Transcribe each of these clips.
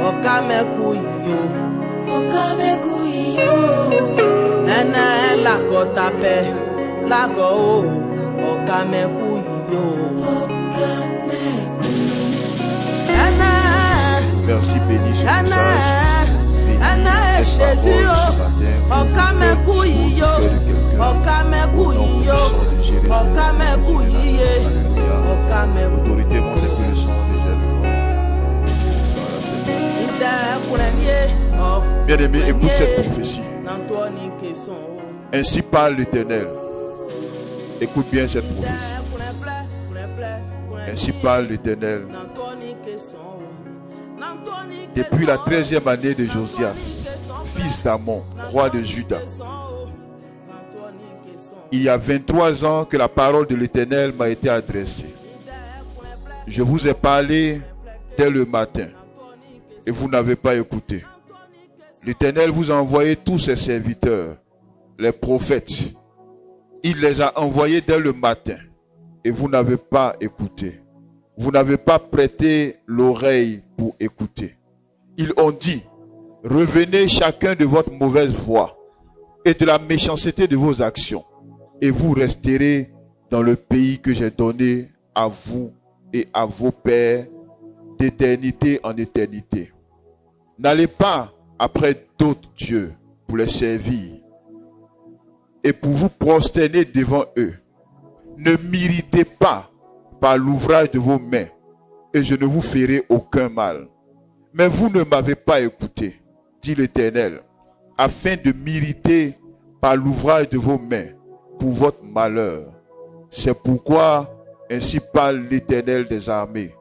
okame kuyo, nene la kotape, la go, okame kuyo. Merci, béni ce message. Jésus, okame kuyo, okame kuyo, okame kuyo, okame kuyo. L'autorité monte plus le son déjà. Bien-aimé, écoute cette prophétie. Ainsi parle l'Éternel. Écoute bien cette prophétie. Ainsi parle l'Éternel. Depuis la 13e année de Josias, fils d'Amon, roi de Juda, il y a 23 ans que la parole de l'Éternel m'a été adressée. Je vous ai parlé dès le matin et vous n'avez pas écouté. L'Éternel vous a envoyé tous ses serviteurs, les prophètes. Il les a envoyés dès le matin et vous n'avez pas écouté. Vous n'avez pas prêté l'oreille pour écouter. Ils ont dit, revenez chacun de votre mauvaise voie et de la méchanceté de vos actions, et vous resterez dans le pays que j'ai donné à vous et à vos pères d'éternité en éternité. N'allez pas après d'autres dieux pour les servir et pour vous prosterner devant eux. Ne m'irritez pas par l'ouvrage de vos mains et je ne vous ferai aucun mal. Mais vous ne m'avez pas écouté, dit l'Éternel, afin de m'irriter par l'ouvrage de vos mains pour votre malheur. C'est pourquoi ainsi parle l'Éternel des armées.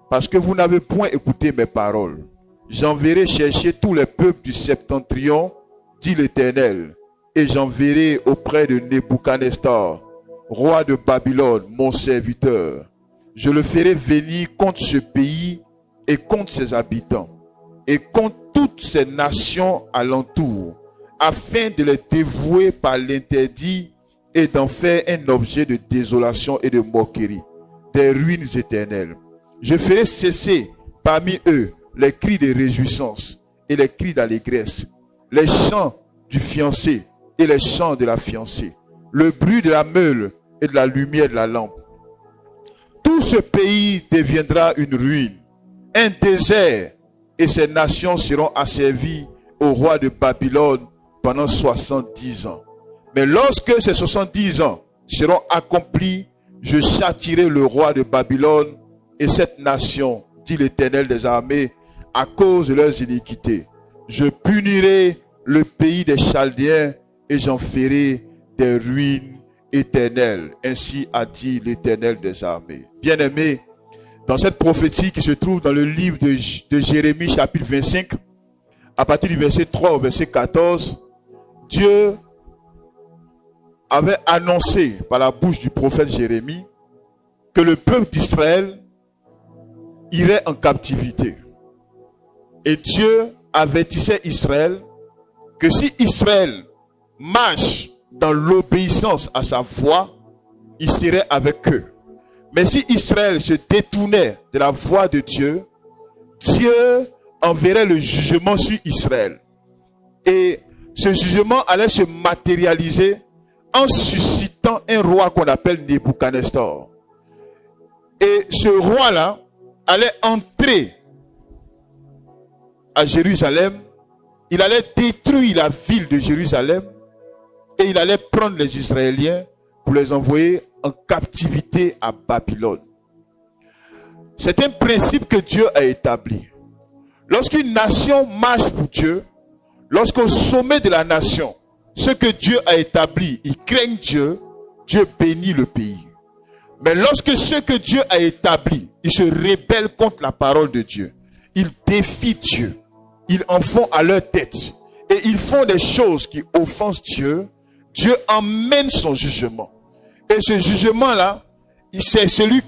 Parce que vous n'avez point écouté mes paroles. J'enverrai chercher tous les peuples du septentrion, dit l'Éternel, et j'enverrai auprès de Nebuchadnezzar, roi de Babylone, mon serviteur. Je le ferai venir contre ce pays et contre ses habitants, et contre toutes ces nations alentour, afin de les dévouer par l'interdit et d'en faire un objet de désolation et de moquerie, des ruines éternelles. Je ferai cesser parmi eux les cris de réjouissance et les cris d'allégresse, les chants du fiancé et les chants de la fiancée, le bruit de la meule et de la lumière de la lampe. Tout ce pays deviendra une ruine, un désert, et ces nations seront asservies au roi de Babylone pendant 70 ans. Mais lorsque ces 70 ans seront accomplis, je châtierai le roi de Babylone et cette nation, dit l'Éternel des armées, à cause de leurs iniquités. Je punirai le pays des Chaldéens et j'en ferai des ruines éternelles. Ainsi a dit l'Éternel des armées. Bien-aimés, dans cette prophétie qui se trouve dans le livre de Jérémie chapitre 25, à partir du verset 3 au verset 14, Dieu avait annoncé par la bouche du prophète Jérémie que le peuple d'Israël irait en captivité. Et Dieu avertissait Israël que si Israël marche dans l'obéissance à sa voix, il serait avec eux. Mais si Israël se détournait de la voix de Dieu, Dieu enverrait le jugement sur Israël. Et ce jugement allait se matérialiser en suscitant un roi qu'on appelle Nebuchadnezzar. Et ce roi-là allait entrer à Jérusalem, il allait détruire la ville de Jérusalem et il allait prendre les Israéliens pour les envoyer en captivité à Babylone. C'est un principe que Dieu a établi. Lorsqu'une nation marche pour Dieu, lorsqu'au sommet de la nation, ce que Dieu a établi, ils craignent Dieu, Dieu bénit le pays. Mais lorsque ce que Dieu a établi, ils se rebellent contre la parole de Dieu, ils défient Dieu, ils en font à leur tête et ils font des choses qui offensent Dieu, Dieu emmène son jugement. Et ce jugement-là, c'est celui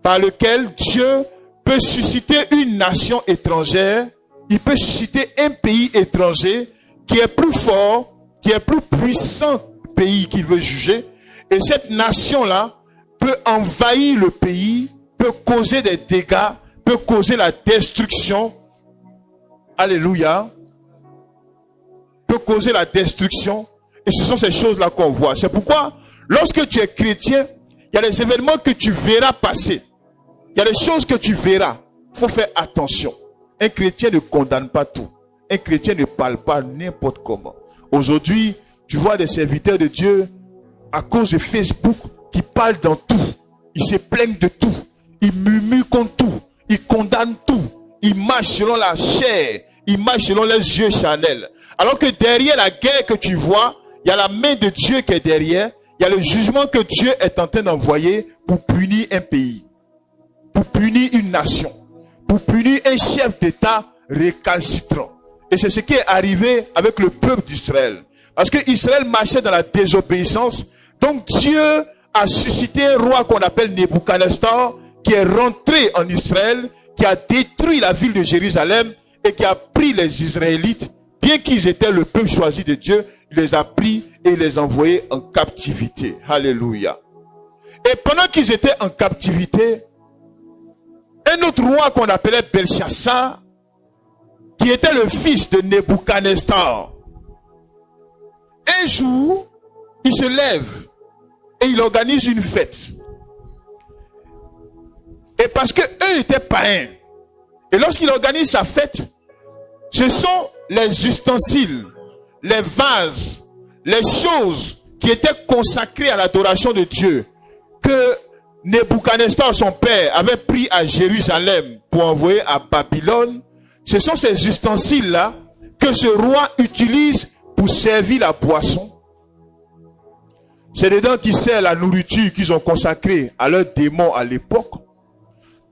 par lequel Dieu peut susciter une nation étrangère, il peut susciter un pays étranger qui est plus fort, qui est plus puissant pays qu'il veut juger. Et cette nation-là peut envahir le pays, peut causer des dégâts, peut causer la destruction alléluia, peut causer la destruction. Et ce sont ces choses-là qu'on voit. C'est pourquoi, lorsque tu es chrétien, il y a des événements que tu verras passer. Il y a des choses que tu verras. Il faut faire attention. Un chrétien ne condamne pas tout. Un chrétien ne parle pas n'importe comment. Aujourd'hui, tu vois des serviteurs de Dieu, à cause de Facebook, qui parlent dans tout. Ils se plaignent de tout. Ils murmurent contre tout. Ils condamnent tout. Ils marchent selon la chair. Ils marchent selon les yeux charnels. Alors que derrière la guerre que tu vois, il y a la main de Dieu qui est derrière. Il y a le jugement que Dieu est en train d'envoyer pour punir un pays. Pour punir une nation. Pour punir un chef d'État récalcitrant. Et c'est ce qui est arrivé avec le peuple d'Israël. Parce que Israël marchait dans la désobéissance. Donc Dieu a suscité un roi qu'on appelle Nebuchadnezzar, qui est rentré en Israël, qui a détruit la ville de Jérusalem et qui a pris les Israélites, bien qu'ils étaient le peuple choisi de Dieu, il les a pris et les a envoyés en captivité. Alléluia. Et pendant qu'ils étaient en captivité, un autre roi qu'on appelait Belchassar, qui était le fils de Nebuchadnezzar, un jour, il se lève et il organise une fête. Et parce que eux étaient païens, et lorsqu'il organise sa fête, ce sont les ustensiles, les vases, les choses qui étaient consacrées à l'adoration de Dieu, que Nebuchadnezzar, son père, avait pris à Jérusalem pour envoyer à Babylone. Ce sont ces ustensiles-là que ce roi utilise pour servir la boisson. C'est dedans qu'ils servent la nourriture qu'ils ont consacrée à leurs démons à l'époque.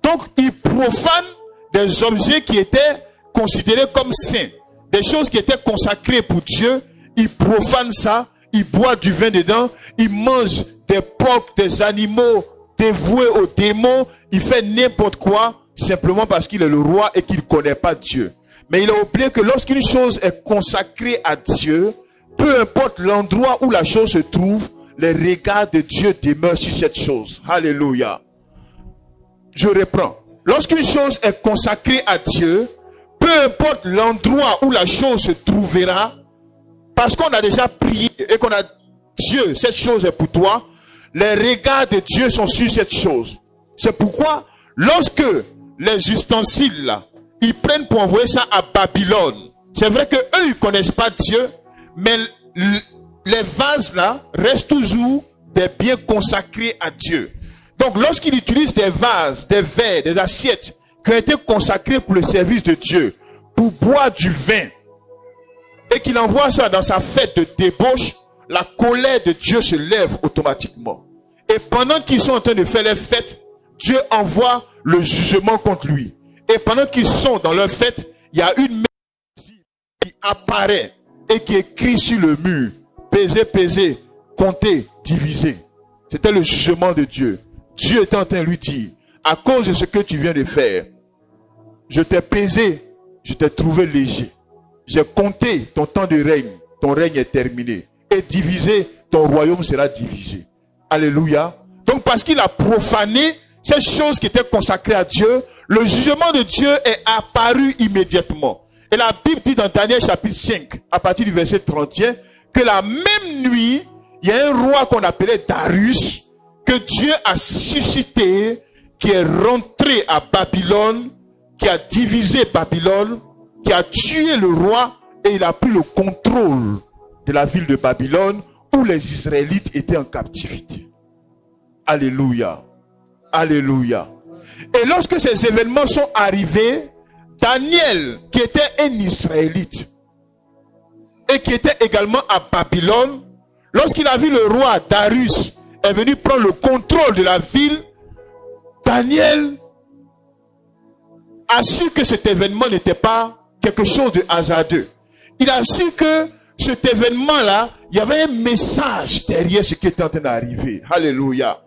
Donc, ils profanent des objets qui étaient considérés comme saints. Des choses qui étaient consacrées pour Dieu. Ils profanent ça. Ils boivent du vin dedans. Ils mangent des porcs, des animaux dévoués aux démons. Il fait n'importe quoi simplement parce qu'il est le roi et qu'il ne connaît pas Dieu. Mais il a oublié que lorsqu'une chose est consacrée à Dieu, peu importe l'endroit où la chose se trouve, les regards de Dieu demeurent sur cette chose. Alléluia. Je reprends. Lorsqu'une chose est consacrée à Dieu, peu importe l'endroit où la chose se trouvera, parce qu'on a déjà prié et qu'on a Dieu, cette chose est pour toi, les regards de Dieu sont sur cette chose. C'est pourquoi, lorsque les ustensiles là, ils prennent pour envoyer ça à Babylone, c'est vrai que eux ils connaissent pas Dieu, mais les vases là restent toujours des biens consacrés à Dieu. Donc lorsqu'il utilise des vases, des verres, des assiettes qui ont été consacrés pour le service de Dieu, pour boire du vin, et qu'il envoie ça dans sa fête de débauche, la colère de Dieu se lève automatiquement. Et pendant qu'ils sont en train de faire les fêtes, Dieu envoie le jugement contre lui. Et pendant qu'ils sont dans leur fête, il y a une main qui apparaît et qui écrit sur le mur: peser, peser, compter, diviser. C'était le jugement de Dieu. Dieu était en train de lui dire: à cause de ce que tu viens de faire, je t'ai pesé, je t'ai trouvé léger. J'ai compté ton temps de règne, ton règne est terminé. Et divisé, ton royaume sera divisé. Alléluia. Donc parce qu'il a profané ces choses qui étaient consacrées à Dieu, le jugement de Dieu est apparu immédiatement. Et la Bible dit dans Daniel chapitre 5, à partir du verset 31, que la même nuit, il y a un roi qu'on appelait Darius, que Dieu a suscité, qui est rentré à Babylone, qui a divisé Babylone, qui a tué le roi, et il a pris le contrôle de la ville de Babylone, où les Israélites étaient en captivité. Alléluia. Alléluia. Et lorsque ces événements sont arrivés, Daniel, qui était un Israélite, et qui était également à Babylone, lorsqu'il a vu le roi Darius est venu prendre le contrôle de la ville, Daniel a su que cet événement n'était pas quelque chose de hasardeux. Il a su que cet événement-là, il y avait un message derrière ce qui était en train d'arriver. Alléluia.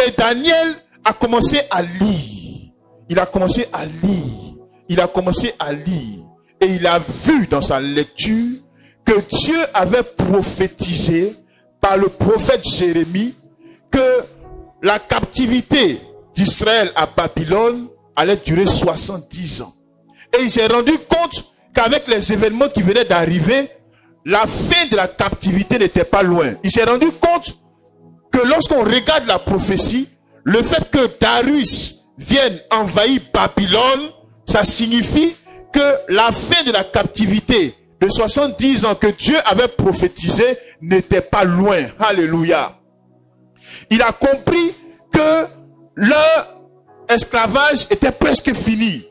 Et Daniel a commencé à lire. Il a commencé à lire. Il a commencé à lire. Et il a vu dans sa lecture que Dieu avait prophétisé par le prophète Jérémie que la captivité d'Israël à Babylone allait durer 70 ans. Et il s'est rendu compte qu'avec les événements qui venaient d'arriver, la fin de la captivité n'était pas loin. Il s'est rendu compte que lorsqu'on regarde la prophétie, le fait que Darius vienne envahir Babylone, ça signifie que la fin de la captivité de 70 ans que Dieu avait prophétisé n'était pas loin. Alléluia. Il a compris que leur esclavage était presque fini.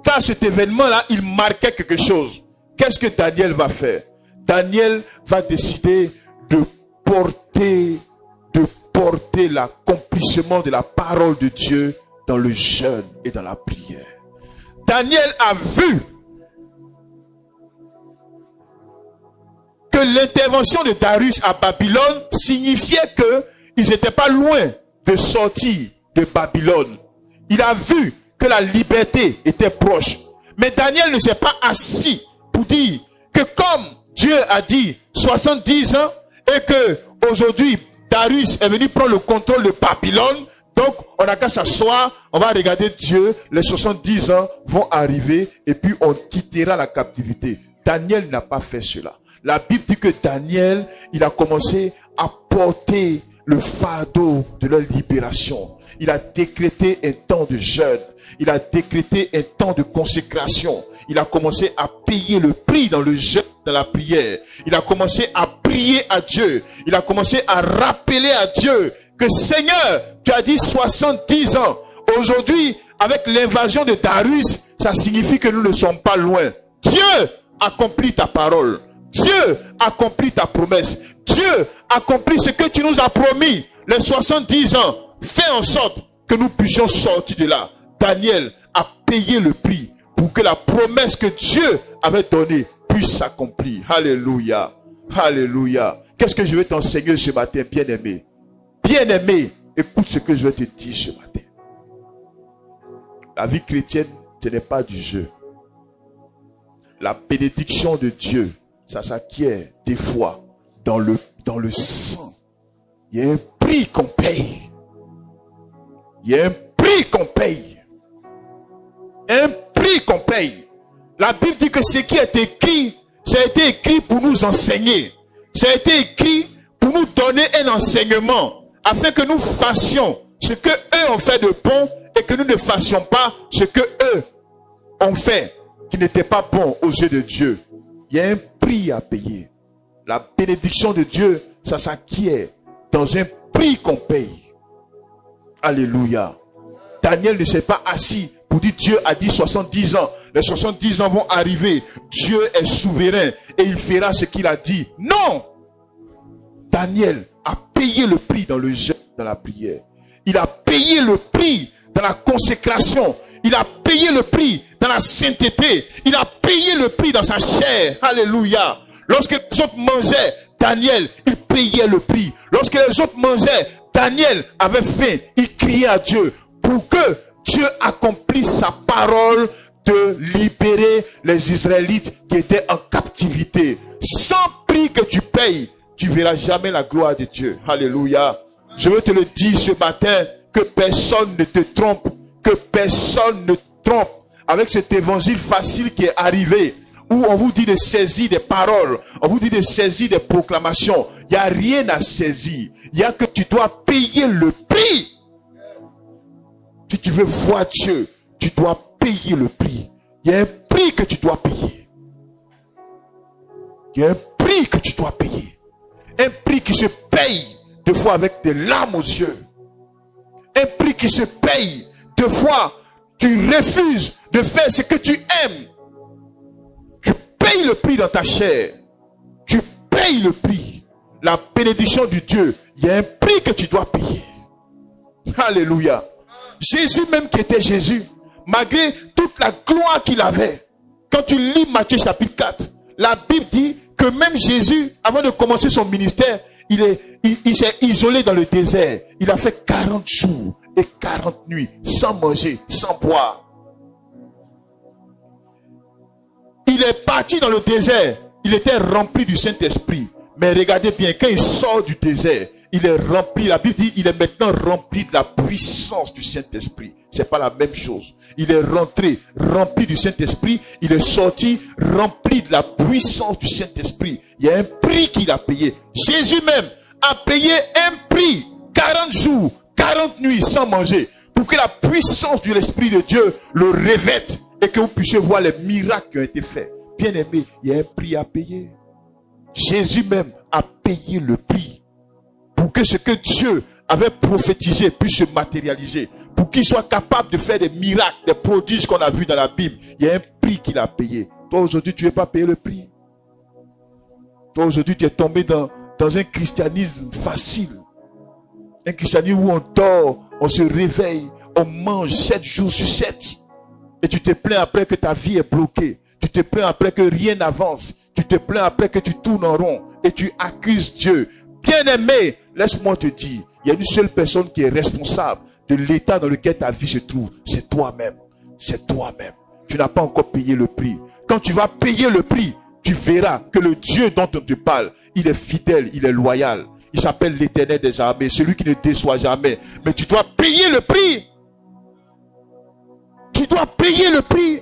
Car cet événement-là, il marquait quelque chose. Qu'est-ce que Daniel va faire? Daniel va décider de porter l'accomplissement de la parole de Dieu dans le jeûne et dans la prière. Daniel a vu que l'intervention de Darius à Babylone signifiait qu'ils n'étaient pas loin de sortir de Babylone. Il a vu que la liberté était proche. Mais Daniel ne s'est pas assis pour dire que comme Dieu a dit 70 ans et que aujourd'hui Darius est venu prendre le contrôle de Babylone, donc on n'a qu'à s'asseoir, on va regarder Dieu, les 70 ans vont arriver et puis on quittera la captivité. Daniel n'a pas fait cela. La Bible dit que Daniel, il a commencé à porter le fardeau de leur libération. Il a décrété un temps de jeûne. Il a décrété un temps de consécration. Il a commencé à payer le prix dans le jeûne, dans la prière. Il a commencé à prier à Dieu. Il a commencé à rappeler à Dieu que Seigneur, tu as dit 70 ans. Aujourd'hui, avec l'invasion de Darius, ça signifie que nous ne sommes pas loin. Dieu accomplit ta parole. Dieu accomplit ta promesse. Dieu accomplit ce que tu nous as promis. Les 70 ans, fais en sorte que nous puissions sortir de là. Daniel a payé le prix pour que la promesse que Dieu avait donnée puisse s'accomplir. Alléluia. Alléluia. Qu'est-ce que je vais t'enseigner ce matin, bien-aimé? Bien-aimé, écoute ce que je vais te dire ce matin. La vie chrétienne, ce n'est pas du jeu. La bénédiction de Dieu, ça s'acquiert des fois dans le sang. Il y a un prix qu'on paye. Il y a un prix qu'on paye. Un prix qu'on paye. La Bible dit que ce qui est écrit, ça a été écrit pour nous enseigner. Ça a été écrit pour nous donner un enseignement, afin que nous fassions ce que eux ont fait de bon et que nous ne fassions pas ce que eux ont fait qui n'était pas bon aux yeux de Dieu. Il y a un prix à payer. La bénédiction de Dieu, ça s'acquiert dans un prix qu'on paye. Alléluia. Daniel ne s'est pas assis pour dire Dieu a dit 70 ans. Les 70 ans vont arriver. Dieu est souverain et il fera ce qu'il a dit. Non! Daniel a payé le prix dans le jeûne, dans la prière. Il a payé le prix dans la consécration. Il a payé le prix dans la sainteté. Il a payé le prix dans sa chair. Alléluia. Lorsque les autres mangeaient, Daniel, il payait le prix. Lorsque les autres mangeaient, Daniel avait faim. Il criait à Dieu pour que Dieu accomplisse sa parole de libérer les Israélites qui étaient en captivité. Sans prix que tu payes, tu verras jamais la gloire de Dieu. Alléluia. Je veux te le dire ce matin, que personne ne te trompe. Que personne ne trompe. Avec cet évangile facile qui est arrivé, où on vous dit de saisir des paroles, on vous dit de saisir des proclamations. Il n'y a rien à saisir. Il y a que tu dois payer le prix. Si tu veux voir Dieu, tu dois payer le prix. Il y a un prix que tu dois payer. Il y a un prix que tu dois payer. Un prix qui se paye des fois avec des larmes aux yeux. Un prix qui se paye des fois tu refuses de faire ce que tu aimes. Tu payes le prix dans ta chair. Tu payes le prix. La bénédiction du Dieu, il y a un prix que tu dois payer. Alléluia. Jésus même qui était Jésus, malgré toute la gloire qu'il avait, quand tu lis Matthieu chapitre 4, la Bible dit que même Jésus, avant de commencer son ministère, il s'est isolé dans le désert. Il a fait 40 jours et 40 nuits sans manger, sans boire. Il est parti dans le désert. Il était rempli du Saint-Esprit. Mais regardez bien, quand il sort du désert, il est rempli. La Bible dit, il est maintenant rempli de la puissance du Saint-Esprit. C'est pas la même chose. Il est rentré, rempli du Saint-Esprit. Il est sorti, rempli de la puissance du Saint-Esprit. Il y a un prix qu'il a payé. Jésus même a payé un prix. 40 jours, 40 nuits sans manger. Pour que la puissance de l'Esprit de Dieu le revête. Et que vous puissiez voir les miracles qui ont été faits. Bien aimé, il y a un prix à payer. Jésus même a payé le prix. Pour que ce que Dieu avait prophétisé puisse se matérialiser. Pour qu'il soit capable de faire des miracles, des prodiges qu'on a vus dans la Bible. Il y a un prix qu'il a payé. Toi aujourd'hui, tu ne veux pas payer le prix. Toi aujourd'hui, tu es tombé dans un christianisme facile. Un christianisme où on dort, on se réveille, on mange 7 jours sur 7. Et tu te plains après que ta vie est bloquée. Tu te plains après que rien n'avance. Tu te plains après que tu tournes en rond. Et tu accuses Dieu. Bien-aimé, laisse-moi te dire, il y a une seule personne qui est responsable de l'état dans lequel ta vie se trouve. C'est toi-même. C'est toi-même. Tu n'as pas encore payé le prix. Quand tu vas payer le prix, tu verras que le Dieu dont on te parle, il est fidèle, il est loyal. Il s'appelle l'Éternel des armées, celui qui ne déçoit jamais. Mais tu dois payer le prix. Tu dois payer le prix.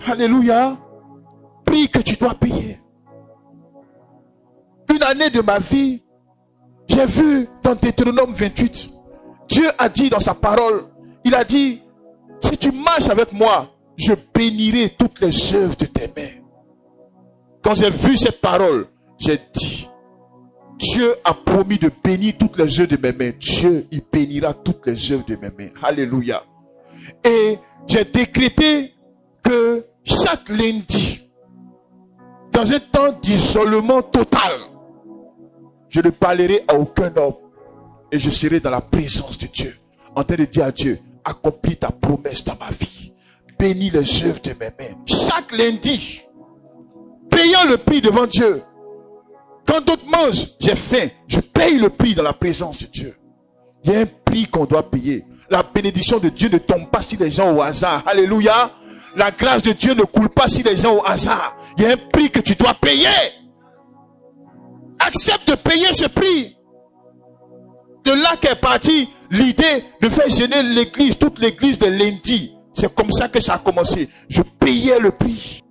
Alléluia. Prix que tu dois payer. Une année de ma vie, j'ai vu dans Deutéronome 28, Dieu a dit dans sa parole, il a dit, si tu marches avec moi, je bénirai toutes les œuvres de tes mains. Quand j'ai vu cette parole, j'ai dit, Dieu a promis de bénir toutes les œuvres de mes mains. Dieu, il bénira toutes les œuvres de mes mains. Alléluia. Et j'ai décrété que chaque lundi, dans un temps d'isolement total, je ne parlerai à aucun homme et je serai dans la présence de Dieu, en train de dire à Dieu, accomplis ta promesse dans ma vie, bénis les œuvres de mes mains. Chaque lundi, payant le prix devant Dieu. Quand d'autres mangent, j'ai faim, je paye le prix dans la présence de Dieu. Il y a un prix qu'on doit payer. La bénédiction de Dieu ne tombe pas sur les gens au hasard. Alléluia. La grâce de Dieu ne coule pas sur les gens au hasard. Il y a un prix que tu dois payer. Accepte de payer ce prix. De là qu'est partie l'idée de faire gêner l'église, toute l'église de lundi. C'est comme ça que ça a commencé. Je payais le prix.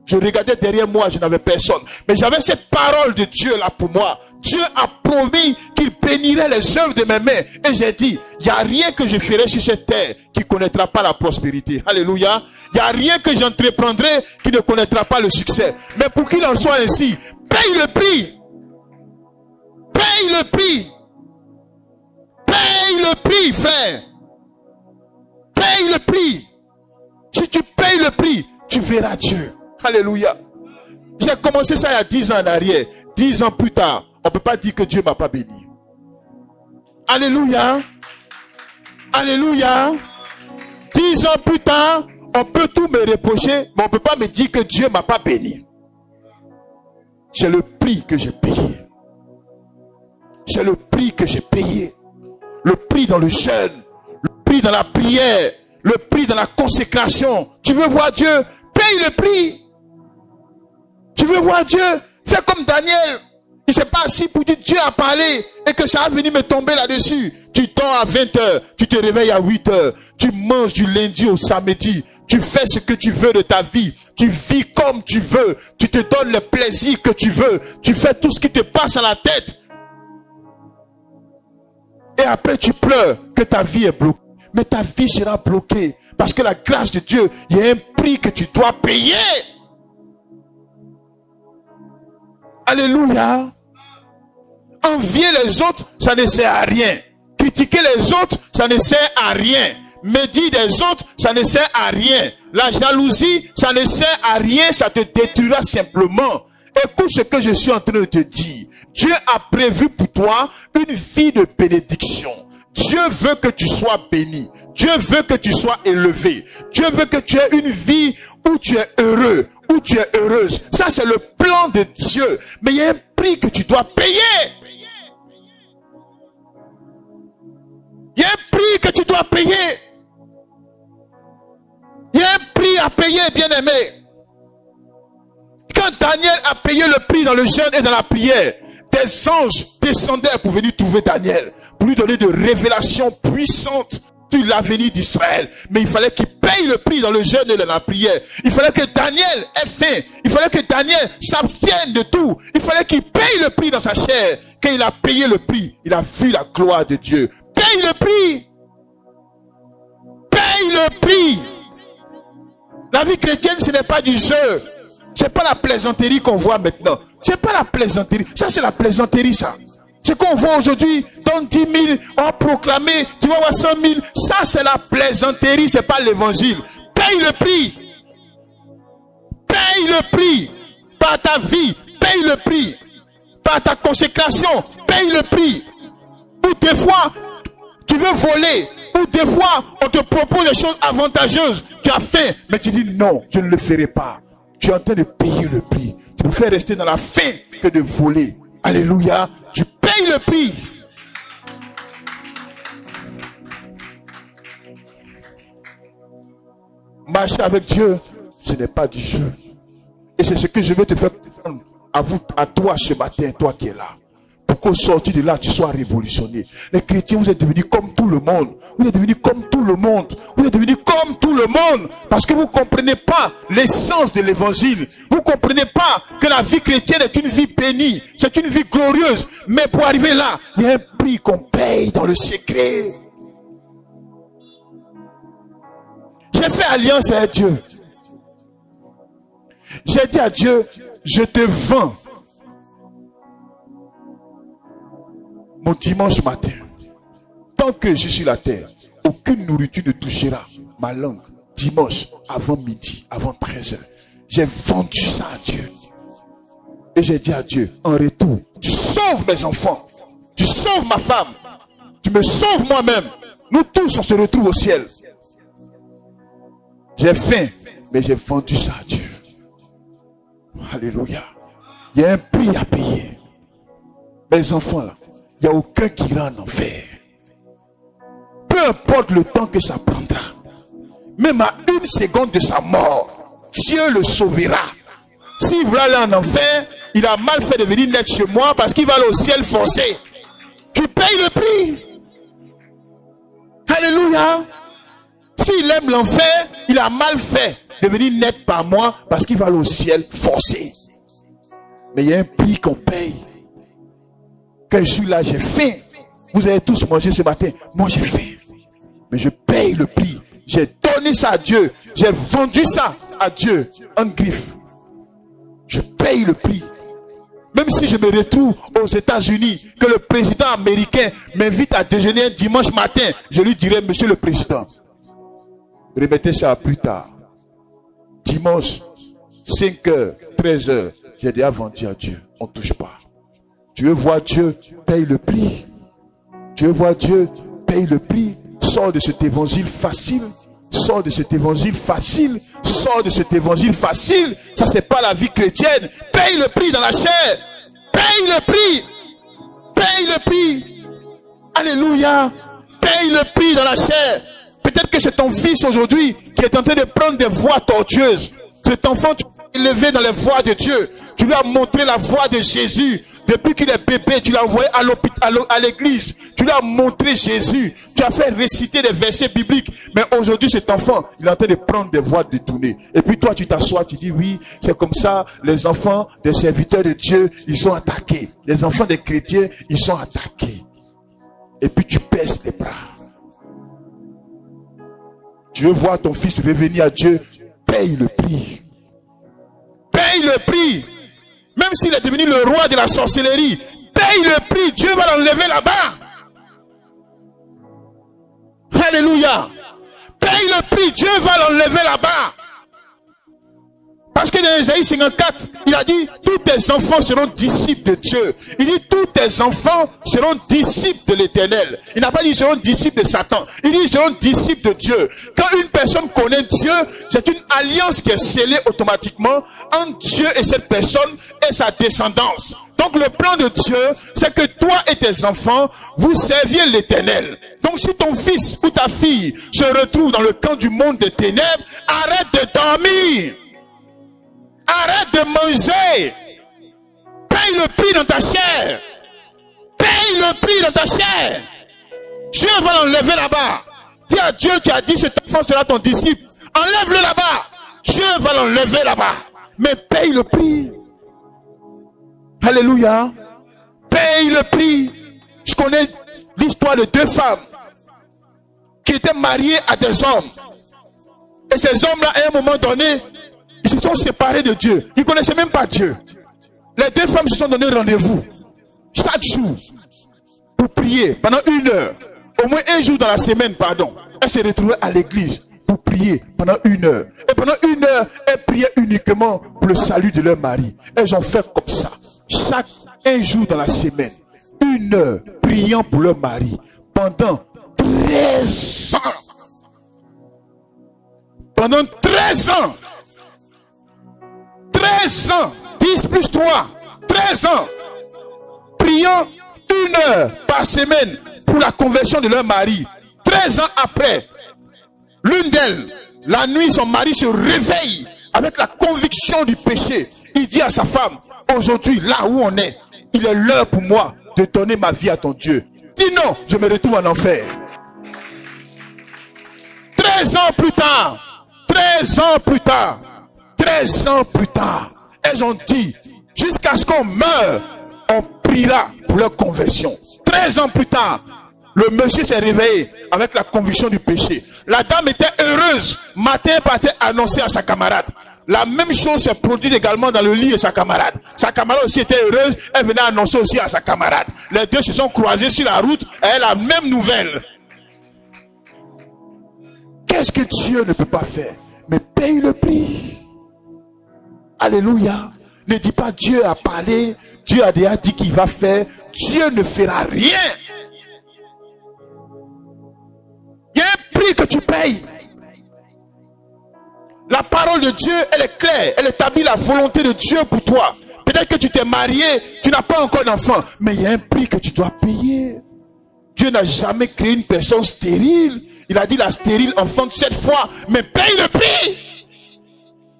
Je regardais derrière moi, je n'avais personne. Mais j'avais cette parole de Dieu là pour moi. Dieu a promis qu'il bénirait les œuvres de mes mains. Et j'ai dit, il n'y a rien que je ferai sur cette terre qui ne connaîtra pas la prospérité. Alléluia. Il n'y a rien que j'entreprendrai qui ne connaîtra pas le succès. Mais pour qu'il en soit ainsi, paye le prix. Paye le prix. Paye le prix, frère. Paye le prix. Si tu payes le prix, tu verras Dieu. Alléluia. J'ai commencé ça il y a 10 ans en arrière. 10 ans plus tard, on ne peut pas dire que Dieu ne m'a pas béni. Alléluia. Alléluia. 10 ans plus tard, on peut tout me reprocher, mais on ne peut pas me dire que Dieu ne m'a pas béni. C'est le prix que j'ai payé. C'est le prix que j'ai payé. Le prix dans le jeûne, le prix dans la prière, le prix dans la consécration. Tu veux voir Dieu? Paye le prix. Tu veux voir Dieu? Fais comme Daniel. Il ne s'est pas assis pour dire Dieu a parlé et que ça a venu me tomber là-dessus. Tu dors à 20h, tu te réveilles à 8h, tu manges du lundi au samedi, tu fais ce que tu veux de ta vie, tu vis comme tu veux, tu te donnes le plaisir que tu veux, tu fais tout ce qui te passe à la tête. Et après tu pleures que ta vie est bloquée. Mais ta vie sera bloquée parce que la grâce de Dieu, il y a un prix que tu dois payer. Alléluia. Envier les autres, ça ne sert à rien. Critiquer les autres, ça ne sert à rien. Médire des autres, ça ne sert à rien. La jalousie, ça ne sert à rien, ça te détruira simplement. Écoute ce que je suis en train de te dire. Dieu a prévu pour toi une vie de bénédiction. Dieu veut que tu sois béni. Dieu veut que tu sois élevé. Dieu veut que tu aies une vie où tu es heureux, où tu es heureuse. Ça, c'est le plan de Dieu. Mais il y a un prix que tu dois payer. Il y a un prix que tu dois payer. Il y a un prix à payer, bien-aimé. Quand Quand Daniel a payé le prix dans le jeûne et dans la prière, des anges descendaient pour venir trouver Daniel, pour lui donner de révélations puissantes sur l'avenir d'Israël. Mais il fallait qu'il paye le prix dans le jeûne et dans la prière. Il fallait que Daniel ait faim. Il fallait que Daniel s'abstienne de tout. Il fallait qu'il paye le prix dans sa chair. Quand il a payé le prix, il a vu la gloire de Dieu. Paye le prix. Paye le prix. La vie chrétienne, ce n'est pas du jeu. C'est pas la plaisanterie qu'on voit maintenant. C'est pas la plaisanterie. Ça, c'est la plaisanterie, ça. Ce qu'on voit aujourd'hui, donne 10 000, on va proclamer, tu vas avoir 100 000. Ça, c'est la plaisanterie, c'est pas l'évangile. Paye le prix. Paye le prix. Par ta vie, paye le prix. Par ta consécration, paye le prix. Ou des fois, tu veux voler. Ou des fois, on te propose des choses avantageuses. Tu as faim, mais tu dis non, je ne le ferai pas. Tu es en train de payer le prix. Tu préfères rester dans la faim que de voler. Alléluia. Tu payes le prix. Marcher avec Dieu, ce n'est pas du jeu. Et c'est ce que je veux te faire comprendre à toi ce matin, toi qui es là. Pour qu'au sortir de là, tu sois révolutionné. Les chrétiens, vous êtes devenus comme tout le monde. Vous êtes devenus comme tout le monde. Vous êtes devenus comme tout le monde. Parce que vous ne comprenez pas l'essence de l'évangile. Vous ne comprenez pas que la vie chrétienne est une vie bénie. C'est une vie glorieuse. Mais pour arriver là, il y a un prix qu'on paye dans le secret. J'ai fait alliance avec Dieu. J'ai dit à Dieu, je te vends mon dimanche matin. Tant que je suis la terre, aucune nourriture ne touchera ma langue. Dimanche, avant midi, avant 13h. J'ai vendu ça à Dieu. Et j'ai dit à Dieu, en retour, tu sauves mes enfants. Tu sauves ma femme. Tu me sauves moi-même. Nous tous, on se retrouve au ciel. J'ai faim, mais j'ai vendu ça à Dieu. Alléluia. Il y a un prix à payer. Mes enfants là, il n'y a aucun qui ira en enfer. Peu importe le temps que ça prendra. Même à 1 seconde de sa mort, Dieu le sauvera. S'il veut aller en enfer, il a mal fait de venir naître chez moi parce qu'il va aller au ciel forcé. Tu payes le prix. Alléluia. S'il aime l'enfer, il a mal fait de venir naître par moi parce qu'il va aller au ciel forcé. Mais il y a un prix qu'on paye. Quand je suis là, j'ai faim. Vous avez tous mangé ce matin. Moi, j'ai faim. Mais je paye le prix. J'ai donné ça à Dieu. J'ai vendu ça à Dieu. En griffe. Je paye le prix. Même si je me retrouve aux États-Unis, que le président américain m'invite à déjeuner un dimanche matin, je lui dirai, monsieur le président, remettez ça plus tard. Dimanche, 5h, 13h, j'ai déjà vendu à Dieu. On ne touche pas. Tu veux voir Dieu, paye le prix. Tu veux voir Dieu, paye le prix. Sors de cet évangile facile. Sors de cet évangile facile. Sors de cet évangile facile. Ça, c'est pas la vie chrétienne. Paye le prix dans la chair. Paye le prix. Paye le prix. Alléluia. Paye le prix dans la chair. Peut-être que c'est ton fils aujourd'hui qui est en train de prendre des voies tortueuses. Cet enfant, tu l'as élevé dans les voies de Dieu. Tu lui as montré la voie de Jésus. Depuis qu'il est bébé, tu l'as envoyé à l'église. Tu lui as montré Jésus. Tu as fait réciter des versets bibliques. Mais aujourd'hui, cet enfant, il est en train de prendre des voies détournées. Et puis toi, tu t'assois, tu dis oui, c'est comme ça. Les enfants des serviteurs de Dieu, ils sont attaqués. Les enfants des chrétiens, ils sont attaqués. Et puis tu baisses les bras. Tu veux voir ton fils revenir à Dieu, paye le prix. Paye le prix. Même s'il est devenu le roi de la sorcellerie, paye le prix. Dieu va l'enlever là-bas. Alléluia. Paye le prix. Dieu va l'enlever là-bas. Parce que dans Ésaïe 54, il a dit, tous tes enfants seront disciples de Dieu. Il dit, tous tes enfants seront disciples de l'Éternel. Il n'a pas dit, ils seront disciples de Satan. Il dit, ils seront disciples de Dieu. Quand une personne connaît Dieu, c'est une alliance qui est scellée automatiquement entre Dieu et cette personne et sa descendance. Donc le plan de Dieu, c'est que toi et tes enfants, vous serviez l'Éternel. Donc si ton fils ou ta fille se retrouve dans le camp du monde des ténèbres, arrête de dormir. Arrête de manger. Paye le prix dans ta chair. Paye le prix dans ta chair. Dieu va l'enlever là-bas. Dis à Dieu, tu as dit cet enfant sera ton disciple. Enlève-le là-bas. Dieu va l'enlever là-bas. Mais paye le prix. Alléluia. Paye le prix. Je connais l'histoire de 2 femmes qui étaient mariées à des hommes. Et ces hommes-là, à un moment donné, ils se sont séparés de Dieu. Ils ne connaissaient même pas Dieu. Les 2 femmes se sont donné rendez-vous chaque jour pour prier pendant 1 heure. Au moins 1 jour dans la semaine, pardon. Elles se retrouvaient à l'église pour prier pendant 1 heure. Et pendant 1 heure, elles priaient uniquement pour le salut de leur mari. Elles ont fait comme ça. Chaque 1 jour dans la semaine. 1 heure priant pour leur mari. Pendant 13 ans. Pendant 13 ans. 13 ans. 10 plus 3. 13 ans. Priant 1 heure par semaine pour la conversion de leur mari. 13 ans après, l'une d'elles, la nuit, son mari se réveille avec la conviction du péché. Il dit à sa femme, aujourd'hui, là où on est, il est l'heure pour moi de donner ma vie à ton Dieu. Dis non, je me retrouve en enfer. 13 ans plus tard, 13 ans plus tard, 13 ans plus tard, elles ont dit, jusqu'à ce qu'on meure, on priera pour leur conversion. 13 ans plus tard, le monsieur s'est réveillé avec la conviction du péché. La dame était heureuse. Matin partait annoncer à sa camarade. La même chose s'est produite également dans le lit de sa camarade. Sa camarade aussi était heureuse. Elle venait annoncer aussi à sa camarade. Les deux se sont croisés sur la route et elle a la même nouvelle. Qu'est-ce que Dieu ne peut pas faire? Mais paye le prix. Alléluia. Ne dis pas Dieu a parlé. Dieu a déjà dit qu'il va faire. Dieu ne fera rien. Il y a un prix que tu payes. La parole de Dieu, elle est claire. Elle établit la volonté de Dieu pour toi. Peut-être que tu t'es marié, tu n'as pas encore d'enfant. Mais il y a un prix que tu dois payer. Dieu n'a jamais créé une personne stérile. Il a dit la stérile enfante 7 fois. Mais paye le prix.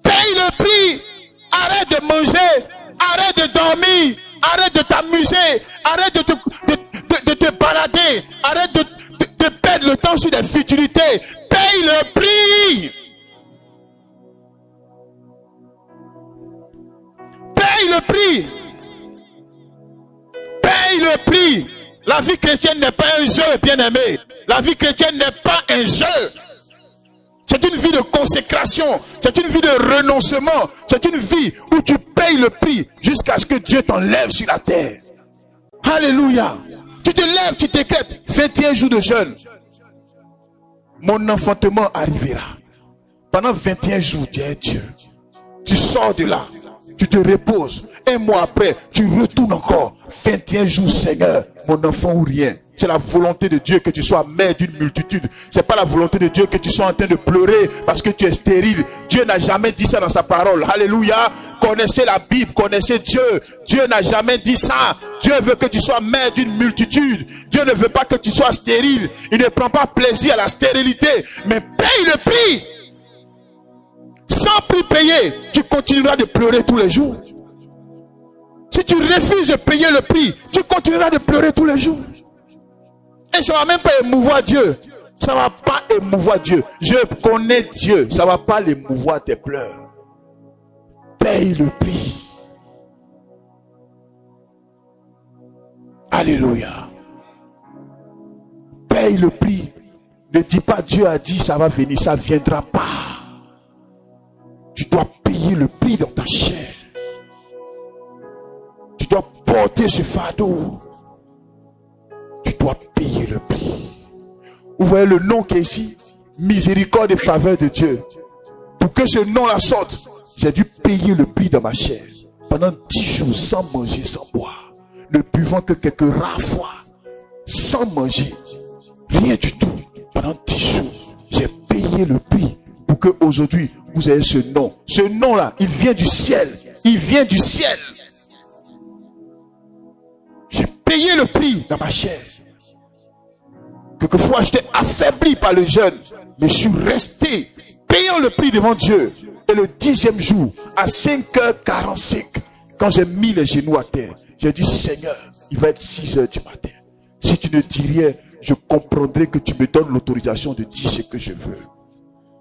Paye le prix. Arrête de manger. Arrête de dormir. Arrête de t'amuser. Arrête de te balader. Arrête de perdre le temps sur des futilités. Paye le prix. Paye le prix. Paye le prix. La vie chrétienne n'est pas un jeu, bien-aimé. La vie chrétienne n'est pas un jeu. C'est une vie de consécration. C'est une vie de renoncement. C'est une vie où tu payes le prix jusqu'à ce que Dieu t'enlève sur la terre. Alléluia. Tu te lèves, tu décrètes 21 jours de jeûne. Mon enfantement arrivera. Pendant 21 jours, dis à Dieu. Tu sors de là. Tu te reposes. 1 mois après, tu retournes encore. 21 jours, Seigneur, mon enfant ou rien. C'est la volonté de Dieu que tu sois mère d'une multitude. C'est pas la volonté de Dieu que tu sois en train de pleurer parce que tu es stérile. Dieu n'a jamais dit ça dans sa parole. Alléluia. Connaissez la Bible, connaissez Dieu. Dieu n'a jamais dit ça. Dieu veut que tu sois mère d'une multitude. Dieu ne veut pas que tu sois stérile. Il ne prend pas plaisir à la stérilité. Mais paye le prix. Sans prix payé, tu continueras de pleurer tous les jours. Si tu refuses de payer le prix, tu continueras de pleurer tous les jours. Et ça ne va même pas émouvoir Dieu. Ça ne va pas émouvoir Dieu. Je connais Dieu. Ça ne va pas l'émouvoir tes pleurs. Paye le prix. Alléluia. Paye le prix. Ne dis pas Dieu a dit ça va venir. Ça ne viendra pas. Tu dois payer le prix dans ta chair. Tu dois porter ce fardeau. Tu dois payer le prix. Vous voyez le nom qui est ici? Miséricorde et faveur de Dieu. Pour que ce nom-là sorte, j'ai dû payer le prix dans ma chair. Pendant 10 jours, sans manger, sans boire. Ne buvant que quelques rares fois. Sans manger. Rien du tout. Pendant 10 jours, j'ai payé le prix. Pour que aujourd'hui, vous ayez ce nom. Ce nom-là, il vient du ciel. Il vient du ciel. J'ai payé le prix dans ma chair. Quelquefois, j'étais affaibli par le jeûne. Mais je suis resté payant le prix devant Dieu. Et Et le 10e jour, à 5h45, quand j'ai mis les genoux à terre, j'ai dit, Seigneur, il va être 6h du matin. Si tu ne dis rien, je comprendrai que tu me donnes l'autorisation de dire ce que je veux.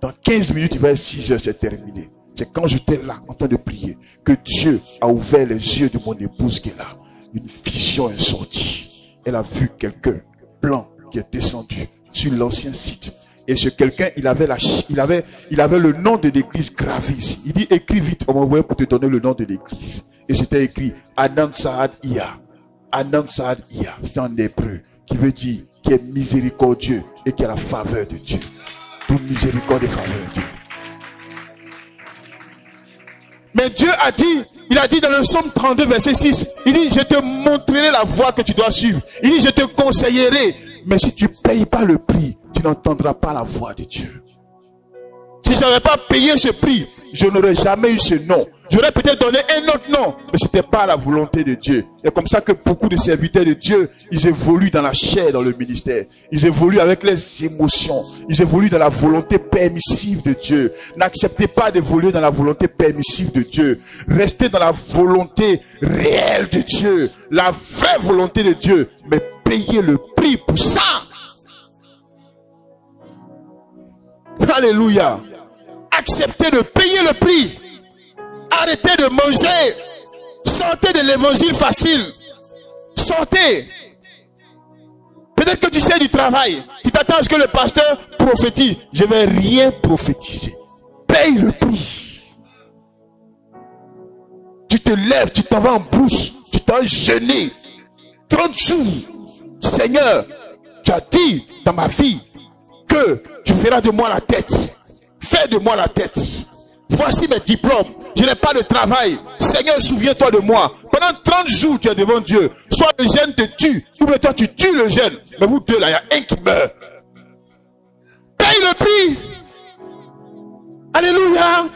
Dans 15 minutes, il va être 6h, c'est terminé. C'est quand j'étais là, en train de prier, que Dieu a ouvert les yeux de mon épouse qui est là. Une vision est sortie. Elle a vu quelqu'un blanc qui est descendu sur l'ancien site. Et ce quelqu'un, il avait le nom de l'église gravé ici. Il dit, écris vite, on m'a envoyé pour te donner le nom de l'église. Et c'était écrit, Anand Saad Iya. Anand Saad Iya. C'est en hébreu, qui veut dire, qui est miséricordieux et qui a la faveur de Dieu. Toute miséricorde et faveur de Dieu. Mais Dieu a dit, il a dit dans le psaume 32, verset 6, il dit, je te montrerai la voie que tu dois suivre. Il dit, je te conseillerai. Mais si tu ne payes pas le prix, tu n'entendras pas la voix de Dieu. Si je n'avais pas payé ce prix, je n'aurais jamais eu ce nom. J'aurais peut-être donné un autre nom, mais ce n'était pas la volonté de Dieu. C'est comme ça que beaucoup de serviteurs de Dieu, ils évoluent dans la chair, dans le ministère. Ils évoluent avec les émotions. Ils évoluent dans la volonté permissive de Dieu. N'acceptez pas d'évoluer dans la volonté permissive de Dieu. Restez dans la volonté réelle de Dieu. La vraie volonté de Dieu. Mais payez le prix pour ça. Alléluia. Acceptez de payer le prix. Arrêtez de manger. Sortez de l'évangile facile. Sortez. Peut-être que tu sais du travail. Tu t'attends à ce que le pasteur prophétise. Je ne vais rien prophétiser. Paye le prix. Tu te lèves, tu t'en vas en brousse. Tu t'en jeûné. 30 jours. Seigneur, tu as dit dans ma vie que tu feras de moi la tête. Fais de moi la tête. Voici mes diplômes. Je n'ai pas de travail. Seigneur, souviens-toi de moi. Pendant 30 jours, tu es devant Dieu. Soit le jeune te tue, ou bien toi tu tues le jeune. Mais vous deux là, il y a un qui meurt. Paye le prix. Alléluia.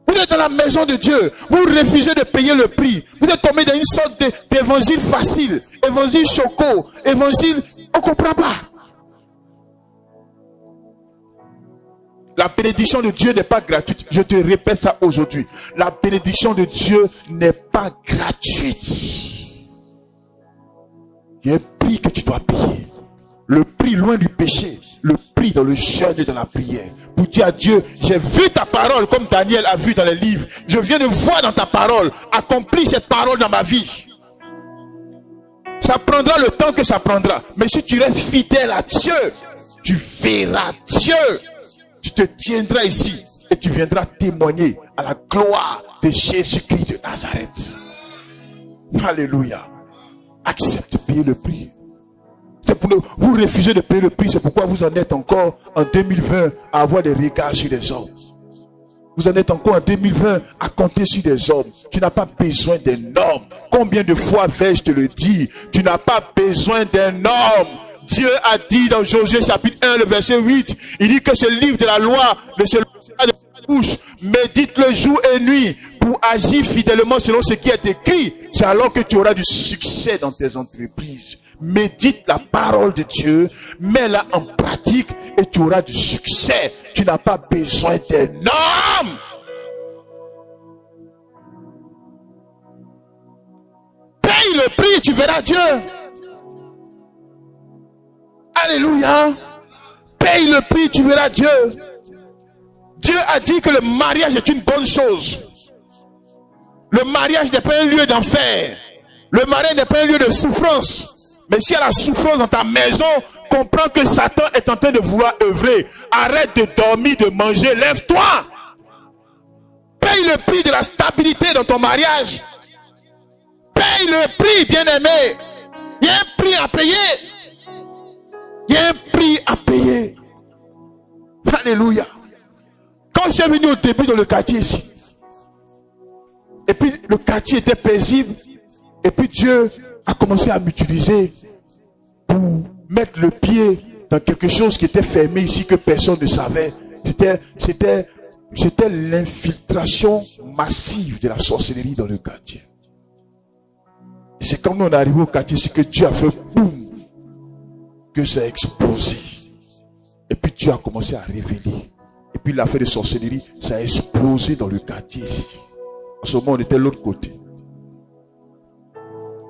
Vous êtes dans la maison de Dieu. Vous refusez de payer le prix. Vous êtes tombé dans une sorte d'évangile facile. Évangile choco. Évangile, on ne comprend pas. La bénédiction de Dieu n'est pas gratuite. Je te répète ça aujourd'hui. La bénédiction de Dieu n'est pas gratuite. Il y a un prix que tu dois payer. Le prix loin du péché. Le prix dans le jeûne et dans la prière. Pour dire à Dieu, j'ai vu ta parole comme Daniel a vu dans les livres. Je viens de voir dans ta parole. Accomplis cette parole dans ma vie. Ça prendra le temps que ça prendra. Mais si tu restes fidèle à Dieu, tu verras Dieu. Tu te tiendras ici et tu viendras témoigner à la gloire de Jésus-Christ de Nazareth. Alléluia. Accepte de payer le prix. C'est pour vous refusez de payer le prix. C'est pourquoi vous en êtes encore en 2020 à avoir des regards sur les hommes. Vous en êtes encore en 2020 à compter sur des hommes. Tu n'as pas besoin d'un homme. Combien de fois vais-je te le dire? Tu n'as pas besoin d'un homme. Dieu a dit dans Josué chapitre 1, le verset 8, il dit que ce livre de la loi ne se lance pas de ta bouche, médite-le jour et nuit pour agir fidèlement selon ce qui est écrit. C'est alors que tu auras du succès dans tes entreprises. Médite la parole de Dieu, mets-la en pratique et tu auras du succès. Tu n'as pas besoin d'un homme. Paye le prix, tu verras Dieu. Alléluia. Paye le prix, tu verras Dieu. Dieu a dit que le mariage est une bonne chose. Le mariage n'est pas un lieu d'enfer. Le mariage n'est pas un lieu de souffrance. Mais s'il y a la souffrance dans ta maison, comprends que Satan est en train de vouloir œuvrer. Arrête de dormir, de manger, lève-toi. Paye le prix de la stabilité dans ton mariage. Paye le prix, bien-aimé. Il y a un prix à payer. Il y a un prix à payer. Alléluia. Quand je suis venu au début dans le quartier ici, et puis le quartier était paisible, et puis Dieu a commencé à m'utiliser pour mettre le pied dans quelque chose qui était fermé ici que personne ne savait. C'était l'infiltration massive de la sorcellerie dans le quartier. Et c'est quand on est arrivé au quartier ici que Dieu a fait boum, que ça a explosé. Et puis Dieu a commencé à révéler Et puis l'affaire de sorcellerie, ça a explosé dans le quartier ici. En ce moment, on était de l'autre côté.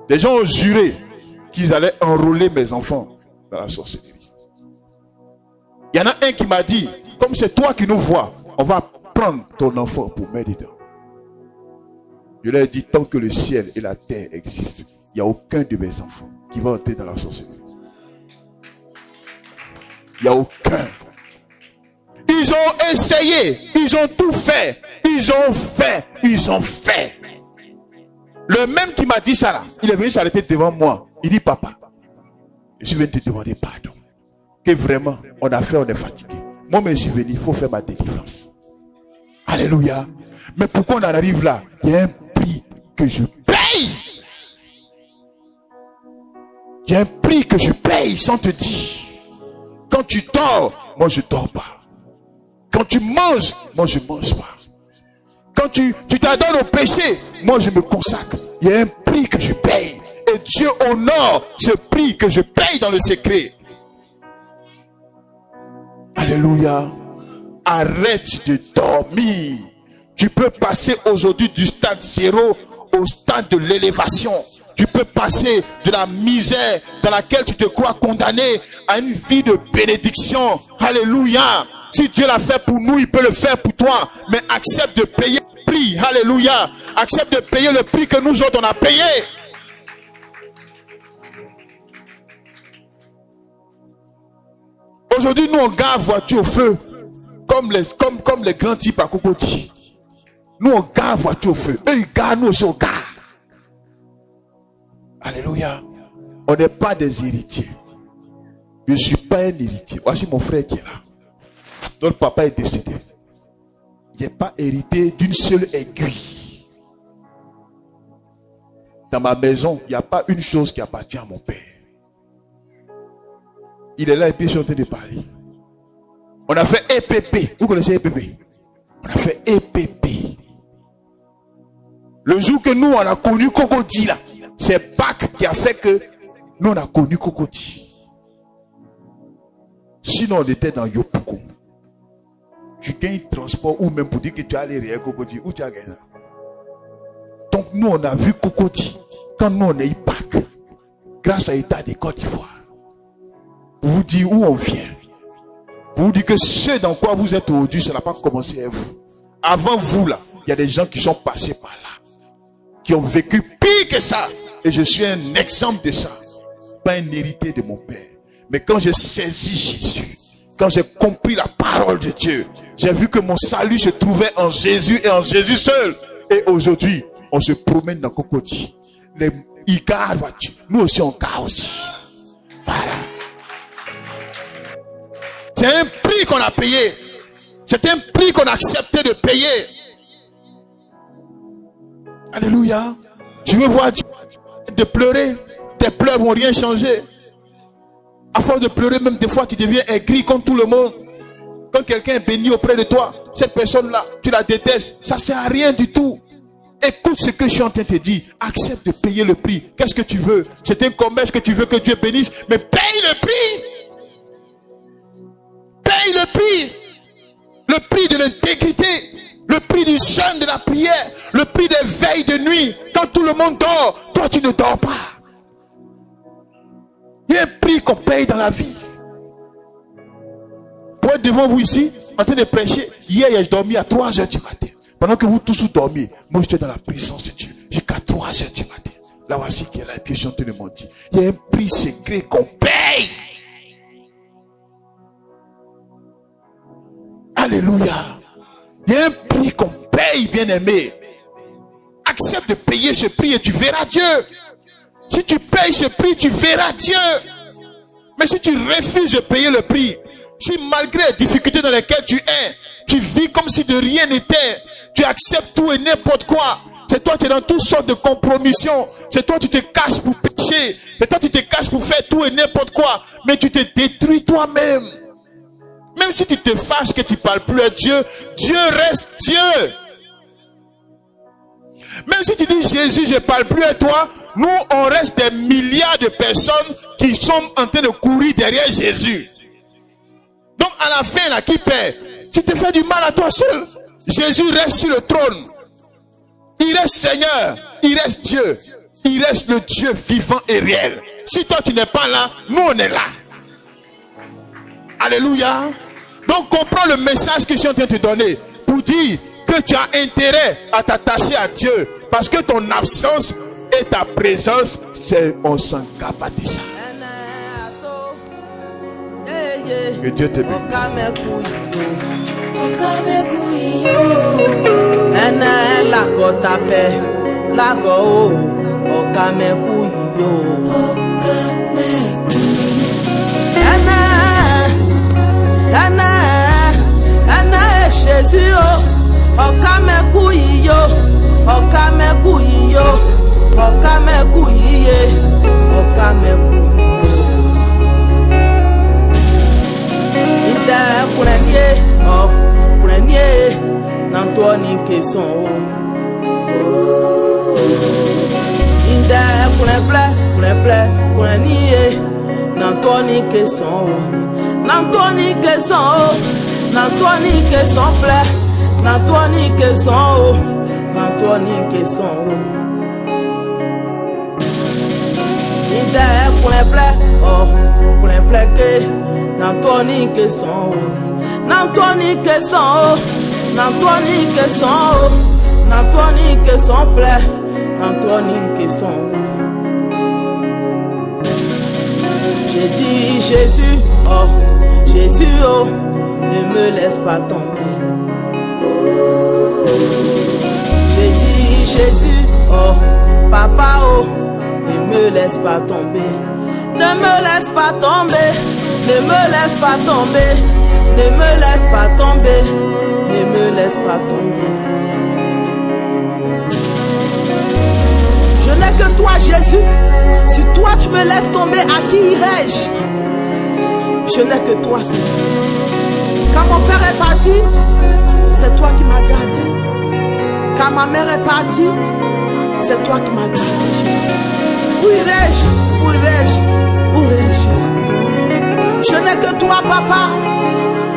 Des gens ont juré qu'ils allaient enrôler mes enfants dans la sorcellerie. Il y en a un qui m'a dit, comme c'est toi qui nous vois, on va prendre ton enfant pour mettre dedans. Je leur ai dit, tant que le ciel et la terre existent, il n'y a aucun de mes enfants qui va entrer dans la sorcellerie. Il n'y a aucun. Ils ont essayé, ils ont tout fait, ils ont fait. Le même qui m'a dit ça là, il est venu s'arrêter devant moi. Il dit, papa, je suis venu te demander pardon. Que vraiment, on a fait, on est fatigué. Moi-même, je suis venu, il faut faire ma délivrance. Alléluia. Mais pourquoi on en arrive là? Il y a un prix que je paye. Il y a un prix que je paye sans te dire. Quand tu dors, moi je dors pas. Quand tu manges, moi je mange pas. Quand tu t'adonnes au péché, moi je me consacre. Il y a un prix que je paye. Et Dieu honore ce prix que je paye dans le secret. Alléluia. Arrête de dormir. Tu peux passer aujourd'hui du stade 0 au stade de l'élévation. Tu peux passer de la misère dans laquelle tu te crois condamné à une vie de bénédiction. Alléluia. Si Dieu l'a fait pour nous, il peut le faire pour toi. Mais accepte de payer le prix. Alléluia. Accepte de payer le prix que nous autres on a payé. Aujourd'hui, nous on garde voiture au feu. Comme les grands types à Cocody. Nous on garde voiture au feu. Eux ils gardent, nous aussi on garde. Alléluia. On n'est pas des héritiers. Je ne suis pas un héritier. Voici mon frère qui est là. Notre papa est décédé. Il n'est pas hérité d'une seule aiguille. Dans ma maison, il n'y a pas une chose qui appartient à mon père. Il est là et puis je suis en train de parler. On a fait EPP. Vous connaissez EPP? On a fait EPP. Le jour que nous on a connu Cocody là, c'est Pâques qui a fait que nous on a connu Cocody. Sinon on était dans Yopougon. Tu gagnes transport ou même pour dire que tu as allé réel Cocody, où tu as gagné ça. Donc nous on a vu Cocody quand nous on a eu Pâques grâce à l'État de Côte d'Ivoire. Pour vous dire où on vient. Pour vous dire que ce dans quoi vous êtes aujourd'hui, ça n'a pas commencé à vous. Avant vous là, il y a des gens qui sont passés par là. Qui ont vécu pire que ça. Et je suis un exemple de ça. Pas un héritier de mon père. Mais quand j'ai saisi Jésus, quand j'ai compris la parole de Dieu, j'ai vu que mon salut se trouvait en Jésus et en Jésus seul. Et aujourd'hui, on se promène dans Cocody. Ils gardent voiture. Nous aussi, on garde aussi. Voilà. C'est un prix qu'on a payé. C'est un prix qu'on a accepté de payer. Alléluia. Tu veux voir Dieu de pleurer. Tes pleurs vont rien changer. À force de pleurer, même des fois, tu deviens aigri comme tout le monde. Quand quelqu'un est béni auprès de toi, cette personne-là, tu la détestes. Ça ne sert à rien du tout. Écoute ce que je suis en train de te dire. Accepte de payer le prix. Qu'est-ce que tu veux? C'est un commerce que tu veux que Dieu bénisse. Mais paye le prix. Paye le prix. Le prix de l'intégrité. Le prix du jeûne, de la prière. Le prix des veilles de nuit. Quand tout le monde dort, toi tu ne dors pas. Il y a un prix qu'on paye dans la vie. Pour être devant vous ici, en train de prêcher, hier j'ai dormi à 3 heures du matin. Pendant que vous tous vous dormiez, moi j'étais dans la présence de Dieu. Jusqu'à 3 heures du matin. Là voici qui est là et puis je suis en train de mentir. Il y a un prix secret qu'on paye. Alléluia. Il y a un prix qu'on paye, bien-aimé. Accepte de payer ce prix et tu verras Dieu. Si tu payes ce prix, tu verras Dieu. Mais si tu refuses de payer le prix, si malgré les difficultés dans lesquelles tu es, tu vis comme si de rien n'était, tu acceptes tout et n'importe quoi. C'est toi qui es dans toutes sortes de compromissions. C'est toi qui te caches pour pécher. C'est toi qui te caches pour faire tout et n'importe quoi. Mais tu te détruis toi-même. Même si tu te fâches que tu ne parles plus à Dieu, Dieu reste Dieu. Même si tu dis Jésus, je ne parle plus à toi, nous on reste des milliards de personnes qui sont en train de courir derrière Jésus. Donc à la fin, là, qui paie? tu te fais du mal à toi seul. Jésus reste sur le trône. Il reste Seigneur, il reste Dieu. Il reste le Dieu vivant et réel. Si toi tu n'es pas là, nous on est là. Alléluia. Donc comprends le message que je suis en train de te donner pour dire que tu as intérêt à t'attacher à Dieu parce que ton absence et ta présence, c'est on s'en capte ça. Que Dieu te bénisse. Jésus, okameku yo, okameku yo, okameku ye, okameku yo. Inde kurenie, n'antoni keson. Inde kurenie, n'antoni keson, n'antoni keson. N'Antoine que son plaît, n'Antoine que son haut, n'Antoine que son haut. Il est pour les plaies, oh, pour les plaies que n'Antoine que son haut, n'Antoine que son haut, n'Antoine que son haut, n'Antoine que son plaît, n'Antoine que son haut. J'ai dit Jésus, oh, Jésus, oh. Ne me laisse pas tomber. J'ai dit Jésus, oh, papa, oh, ne me laisse pas tomber. Ne me laisse pas tomber. Ne me laisse pas tomber. Ne me laisse pas tomber. Ne me laisse pas tomber. Je n'ai que toi, Jésus. Si toi tu me laisses tomber, à qui irai-je? Je n'ai que toi, Seigneur. Quand mon père est parti, c'est toi qui m'as gardé. Quand ma mère est partie, c'est toi qui m'as gardé. Où irai-je? Où irai-je? Où irai-je, Jésus? Je n'ai que toi, papa.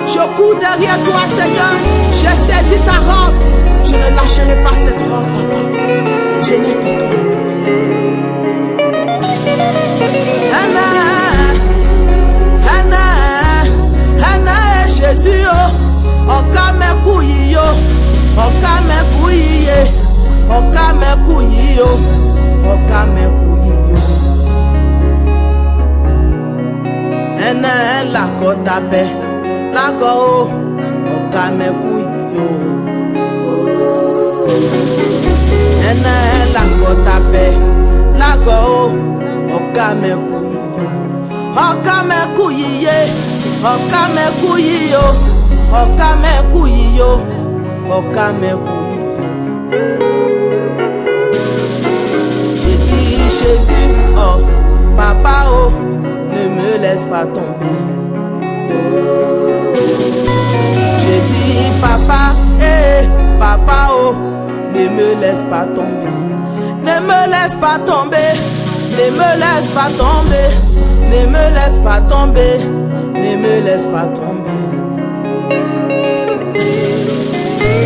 Je cours derrière toi, Seigneur. J'ai saisi ta robe. Je ne lâcherai pas cette robe, papa. Je n'ai que toi. Jésus, oh, okameku yo, okameku ye, okameku yo, okameku yo. Ene la kota pe, la go, okameku yo. Ene la kota pe, la go, okameku yo. Okameku ye. Okameku yo, okameku yo, okameku yo. J'ai dit Jésus, oh, papa, oh, ne me laisse pas tomber. J'ai dit papa, papa, oh, ne me laisse pas tomber. Ne me laisse pas tomber, ne me laisse pas tomber, ne me laisse pas tomber. Ne me laisse pas tomber.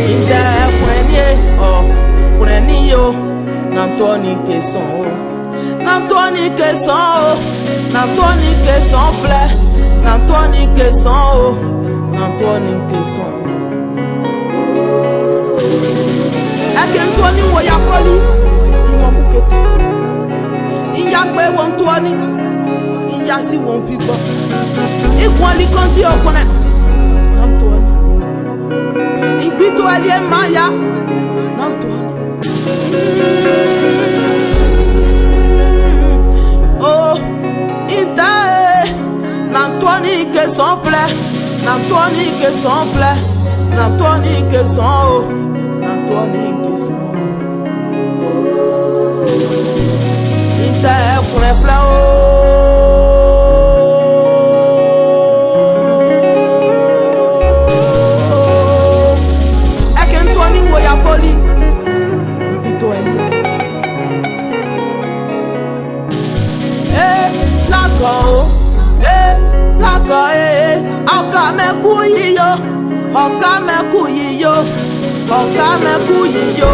Il est premier, oh, premier yo, n'Antoine que son haut, n'Antoine que son haut, n'Antoine que son plaît, n'Antoine que son haut, n'Antoine que son haut. Est-ce qu'Antoine voya poli? Il m'a bouqué. Il y a pas Antoine. Il y a si bon pipa. Et quand il continue au connaît Antoine. Il bito allié Maya Antoine. Oh, il t'a Antoine que son plaît, Antoine que son plaît, Antoine que son haut, Antoine que son haut. Il t'a pour un plat haut. Okameku yo, Okameku yiyo, okameku yiyo,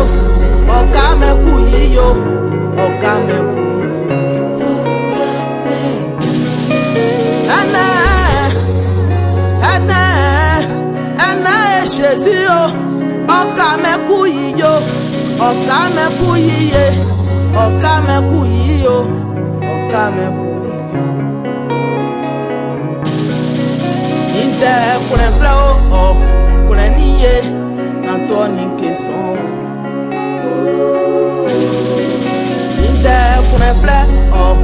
okameku yiyo, okameku. Jésus, okameku yiyo, okameku yiye, okameku yiyo, okameku. Inte kune flow, kune niye, Antoni Kesson. Inte kune flow,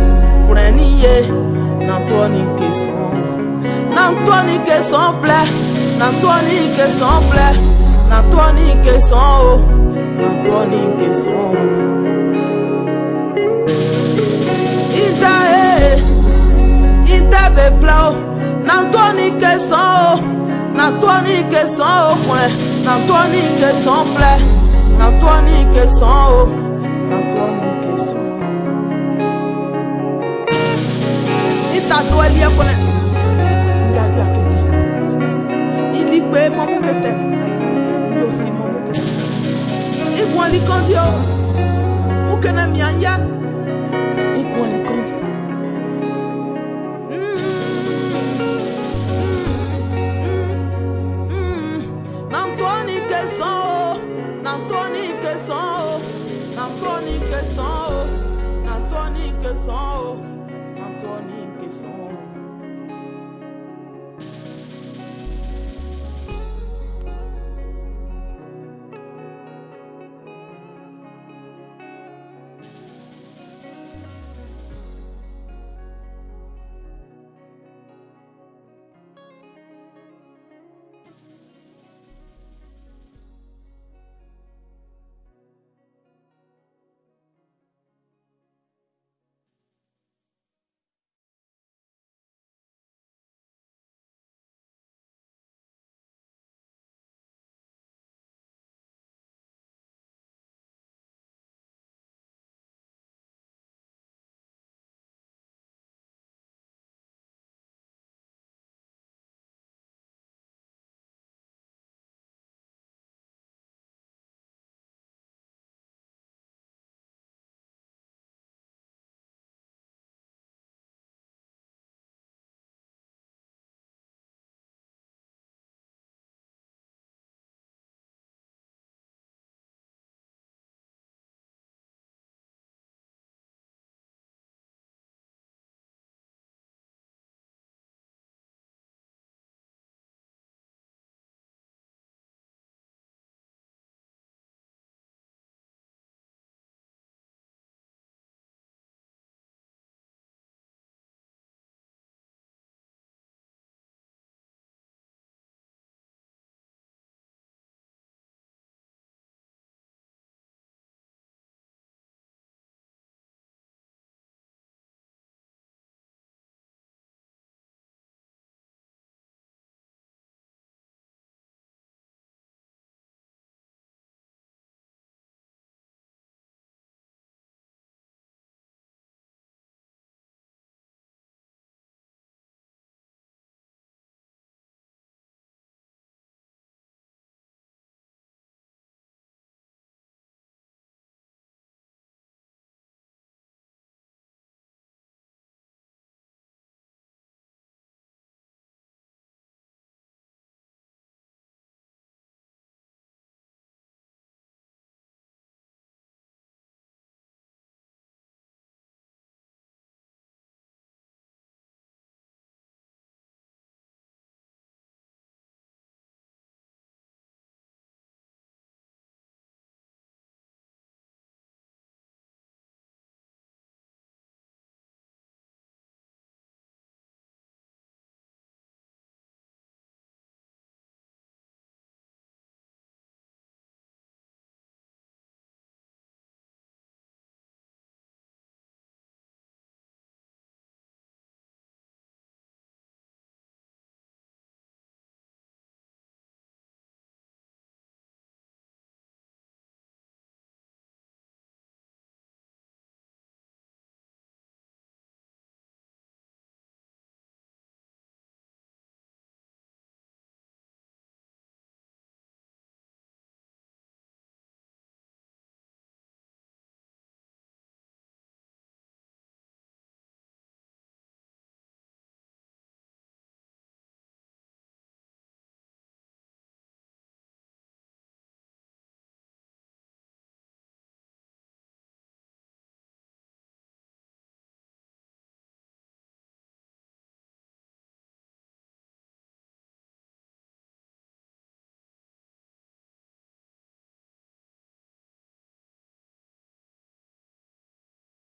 kune niye, Antoni Kesson. Antoni Kesson plaît, Antoni Kesson plaît, Antoni Kesson, oh, Antoni Kesson. Ida be plau, Antoni Kesson, Antoni Kesson, oh, Antoni Kesson plaît, Antoni Kesson, oh, Antoni Kesson. Ita doit lier connaître.